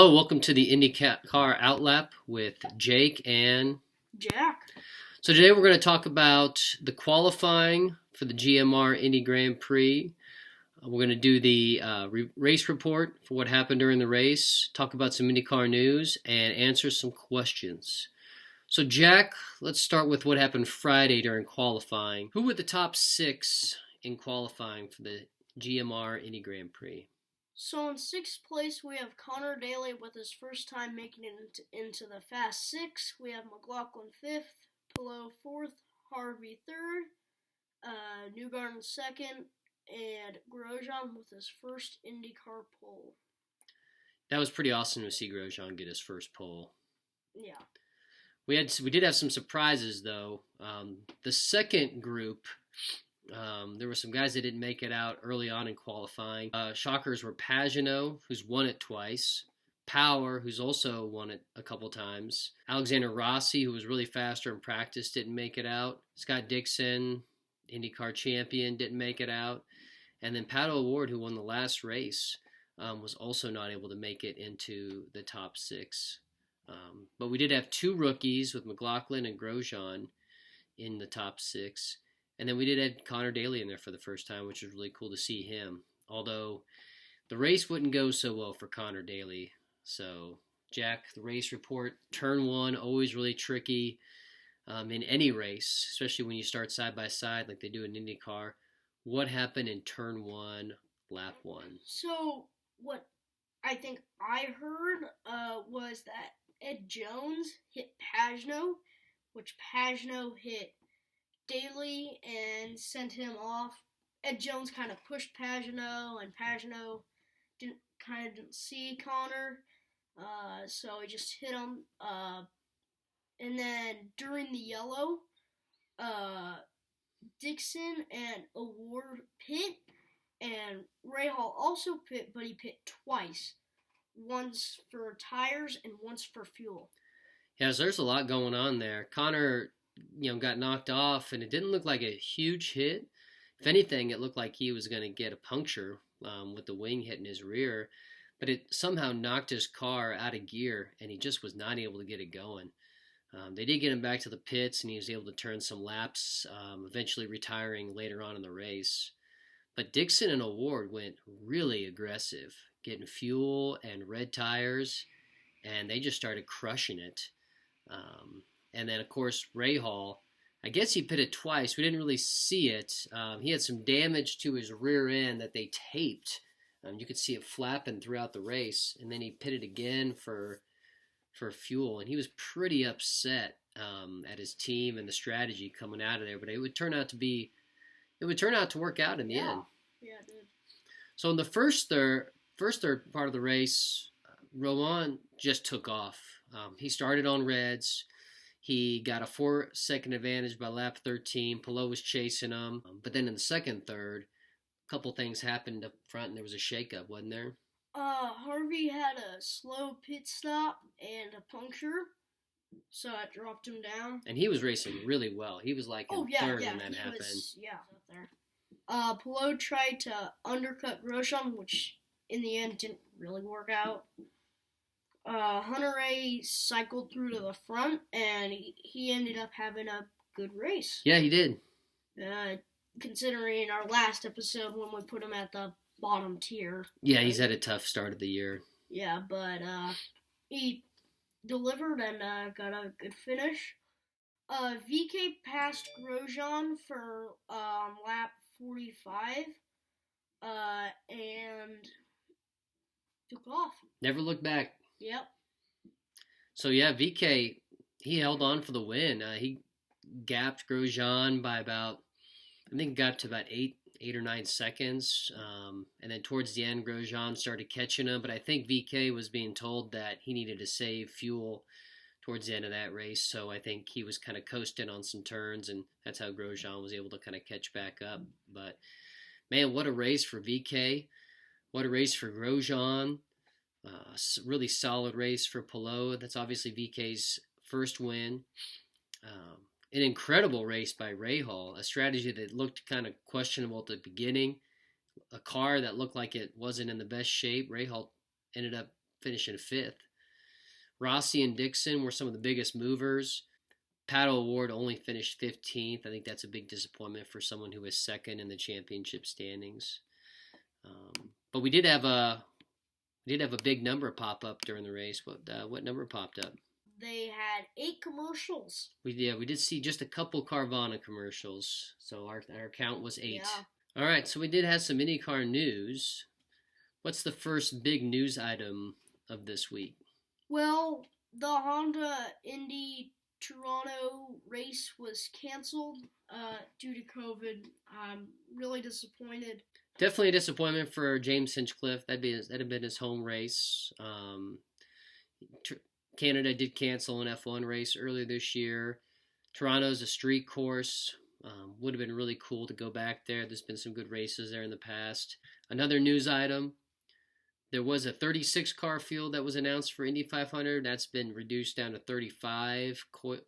Hello, welcome to the IndyCar Outlap with Jake and Jack. So today we're going to talk about the qualifying for the GMR Indy Grand Prix. We're going to do the race report for what happened during the race, talk about some IndyCar news, and answer some questions. So Jack, let's start with what happened Friday during qualifying. Who were the top 6 in qualifying for the GMR Indy Grand Prix? So in 6th place, we have Connor Daly with his first time making it into the Fast 6. We have McLaughlin 5th, Pillow 4th, Harvey 3rd, Newgarden 2nd, and Grosjean with his first IndyCar pole. That was pretty awesome to see Grosjean get his first pole. Yeah. We did have some surprises though. The second group, there were some guys that didn't make it out early on in qualifying. Shockers were Pagenaud, who's won it twice. Power, who's also won it a couple times. Alexander Rossi, who was really faster in practice, didn't make it out. Scott Dixon, IndyCar champion, didn't make it out. And then Pato O'Ward, who won the last race, was also not able to make it into the top 6. But we did have 2 rookies with McLaughlin and Grosjean in the top 6. And then we did have Connor Daly in there for the first time, which was really cool to see him. Although the race wouldn't go so well for Connor Daly. So, Jack, the race report, turn 1, always really tricky in any race, especially when you start side by side like they do in IndyCar. What happened in turn 1, lap 1? So what I think I heard was that Ed Jones hit Pagenaud, which Pagenaud hit Daly and sent him off. Ed Jones kind of pushed Pagenaud, and Pagenaud didn't see Connor, so he just hit him. And then during the yellow, Dixon and O'Ward pit, and Rahal also pit, but he pit twice. Once for tires and once for fuel. Yeah, so there's a lot going on there. Connor, got knocked off, and it didn't look like a huge hit. If anything, it looked like he was going to get a puncture with the wing hitting his rear, but it somehow knocked his car out of gear, and he just was not able to get it going. They did get him back to the pits, and he was able to turn some laps, eventually retiring later on in the race. But Dixon and O'Ward went really aggressive, getting fuel and red tires, and they just started crushing it. And then, of course, Rahal, I guess he pitted twice. We didn't really see it. He had some damage to his rear end that they taped. You could see it flapping throughout the race. And then he pitted again for fuel. And he was pretty upset at his team and the strategy coming out of there. But it would turn out to work out in the end. Yeah, it did. So in the first third part of the race, Rowan just took off. He started on reds. He got a 4-second advantage by lap 13. Pillow was chasing him. But then in the second third, a couple things happened up front, and there was a shakeup, wasn't there? Harvey had a slow pit stop and a puncture, so it dropped him down. And he was racing really well. He was like in third when that happened. Up there. Pillow tried to undercut Grosjean, which in the end didn't really work out. Hunter A cycled through to the front, and he ended up having a good race. Yeah, he did. Considering our last episode when we put him at the bottom tier. Yeah, he's had a tough start of the year. Yeah, but he delivered and got a good finish. VK passed Grosjean for lap 45 and took off. Never looked back. Yep. So yeah, VK, he held on for the win. He gapped Grosjean by about, I think got to about 8 or 9 seconds. And then towards the end, Grosjean started catching him. But I think VK was being told that he needed to save fuel towards the end of that race. So I think he was kind of coasting on some turns, and that's how Grosjean was able to kind of catch back up. But man, what a race for VK. What a race for Grosjean. Really solid race for Pillow. That's obviously VK's first win. An incredible race by Rahal, a strategy that looked kind of questionable at the beginning, a car that looked like it wasn't in the best shape. Rahal ended up finishing 5th. Rossi and Dixon were some of the biggest movers. Pato O'Ward only finished 15th. I think that's a big disappointment for someone who was second in the championship standings. But we did have a big number pop up during the race. What number popped up? They had 8 commercials. We did see just a couple Carvana commercials, so our count was 8. Yeah. All right, so we did have some IndyCar news. What's the first big news item of this week? Well, the Honda Indy Toronto race was canceled due to COVID. I'm really disappointed. Definitely a disappointment for James Hinchcliffe. That'd have been his home race. Canada did cancel an F1 race earlier this year. Toronto's a street course. Would have been really cool to go back there. There's been some good races there in the past. Another news item. There was a 36 car field that was announced for Indy 500. That's been reduced down to 35.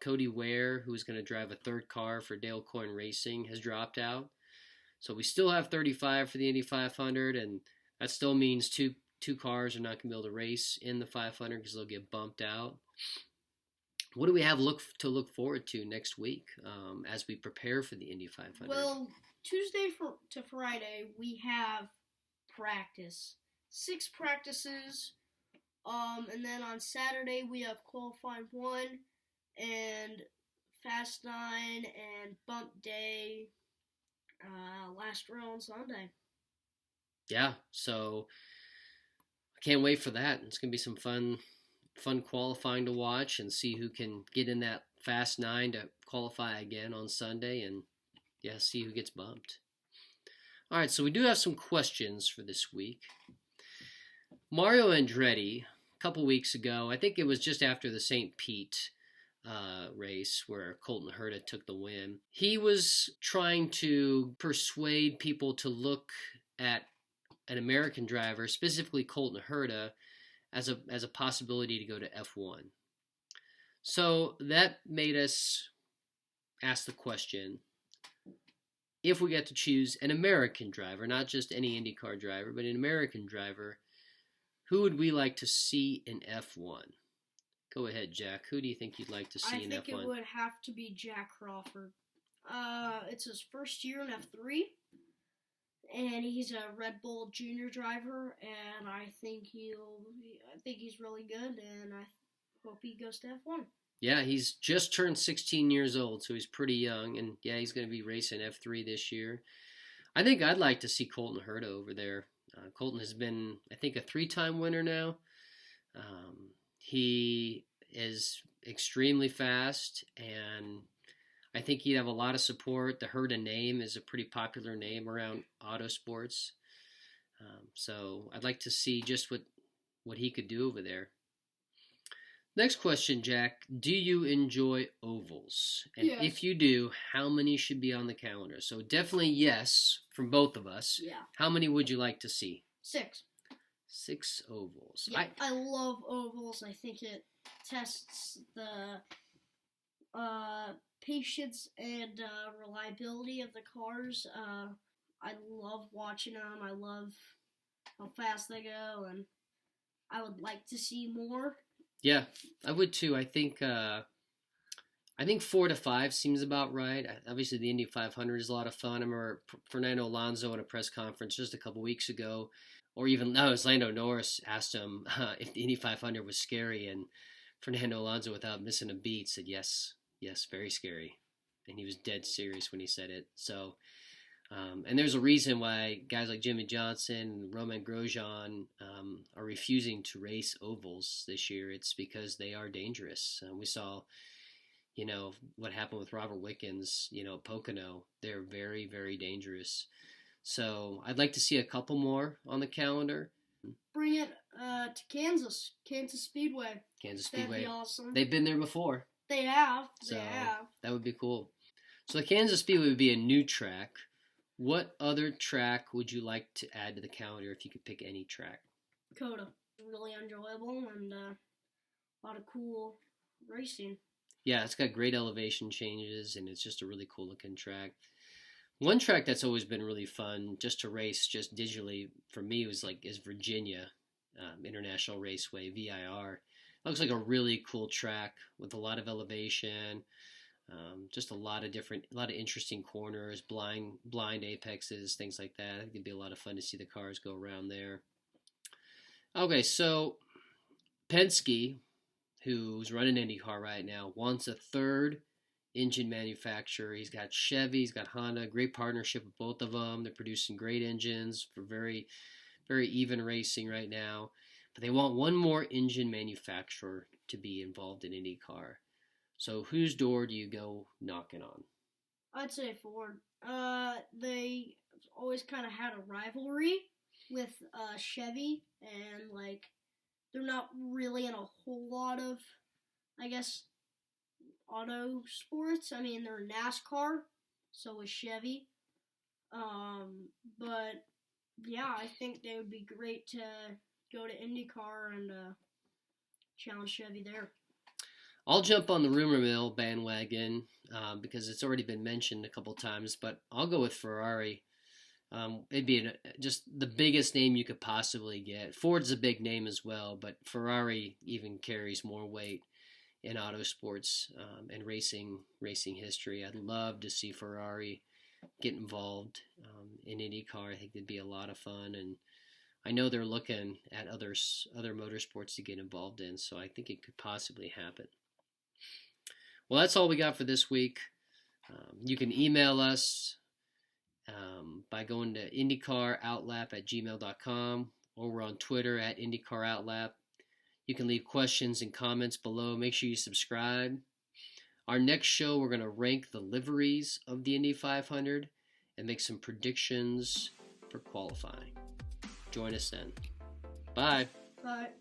Cody Ware, who is going to drive a third car for Dale Coyne Racing, has dropped out. So we still have 35 for the Indy 500, and that still means two cars are not going to be able to race in the 500 because they'll get bumped out. What do we have to look forward to next week as we prepare for the Indy 500? Well, Tuesday to Friday, we have practice. 6 practices, and then on Saturday we have qualifying 1 and Fast 9 and Bump Day, last row on Sunday. Yeah, so I can't wait for that. It's going to be some fun qualifying to watch and see who can get in that Fast 9 to qualify again on Sunday and, see who gets bumped. All right, so we do have some questions for this week. Mario Andretti, a couple weeks ago, I think it was just after the St. Pete race where Colton Herta took the win. He was trying to persuade people to look at an American driver, specifically Colton Herta, as a possibility to go to F1. So that made us ask the question, if we get to choose an American driver, not just any IndyCar driver, but an American driver, who would we like to see in F1? Go ahead, Jack. Who do you think you'd like to see in F1? I think it would have to be Jack Crawford. It's his first year in F3, and he's a Red Bull Junior driver, and I think he's really good, and I hope he goes to F1. Yeah, he's just turned 16 years old, so he's pretty young, and he's going to be racing F3 this year. I think I'd like to see Colton Herta over there. Colton has been, I think, a 3-time winner now. He is extremely fast, and I think he'd have a lot of support. The Herta name is a pretty popular name around autosports. So I'd like to see just what he could do over there. Next question, Jack. Do you enjoy ovals? And yes. If you do, how many should be on the calendar? So definitely yes from both of us. Yeah. How many would you like to see? 6. 6 ovals. Yeah, I love ovals. I think it tests the patience and reliability of the cars. I love watching them. I love how fast they go, and I would like to see more. Yeah, I would too. I think 4 to 5 seems about right. Obviously, the Indy 500 is a lot of fun. I remember Fernando Alonso at a press conference just a couple weeks ago, or even it was Lando Norris asked him if the Indy 500 was scary, and Fernando Alonso, without missing a beat, said yes, very scary, and he was dead serious when he said it. So, and there's a reason why guys like Jimmy Johnson and Romain Grosjean are refusing to race ovals this year. It's because they are dangerous. We saw, what happened with Robert Wickens, at Pocono. They're very, very dangerous. So I'd like to see a couple more on the calendar. Bring it to Kansas Speedway. Kansas Speedway. That'd be awesome. They've been there before. They have. So that would be cool. So the Kansas Speedway would be a new track. What other track would you like to add to the calendar if you could pick any track? Coda. Really enjoyable and a lot of cool racing. Yeah, it's got great elevation changes, and it's just a really cool looking track. One track that's always been really fun just to race just digitally for me is Virginia. International Raceway, VIR. Looks like a really cool track with a lot of elevation, just a lot of interesting corners, blind apexes, things like that. I think it'd be a lot of fun to see the cars go around there. Okay, so Penske, who's running IndyCar right now, wants a third engine manufacturer. He's got Chevy, he's got Honda, great partnership with both of them. They're producing great engines for very, very even racing right now. But they want one more engine manufacturer to be involved in IndyCar. So whose door do you go knocking on? I'd say Ford. They always kind of had a rivalry with Chevy, and like they're not really in a whole lot of, I guess, auto sports. I mean, they're NASCAR, so is Chevy. But yeah, I think they would be great to go to IndyCar and challenge Chevy there. I'll jump on the rumor mill bandwagon because it's already been mentioned a couple times, but I'll go with Ferrari. It'd be just the biggest name you could possibly get. Ford's a big name as well, but Ferrari even carries more weight in auto sports and racing history. I'd love to see Ferrari get involved in IndyCar. I think it'd be a lot of fun, and I know they're looking at other motorsports to get involved in, so I think it could possibly happen. Well, that's all we got for this week. You can email us by going to IndyCarOutlap@gmail.com, or we're on Twitter at IndyCarOutlap. You can leave questions and comments below. Make sure you subscribe. Our next show, we're going to rank the liveries of the Indy 500 and make some predictions for qualifying. Join us then. Bye. Bye.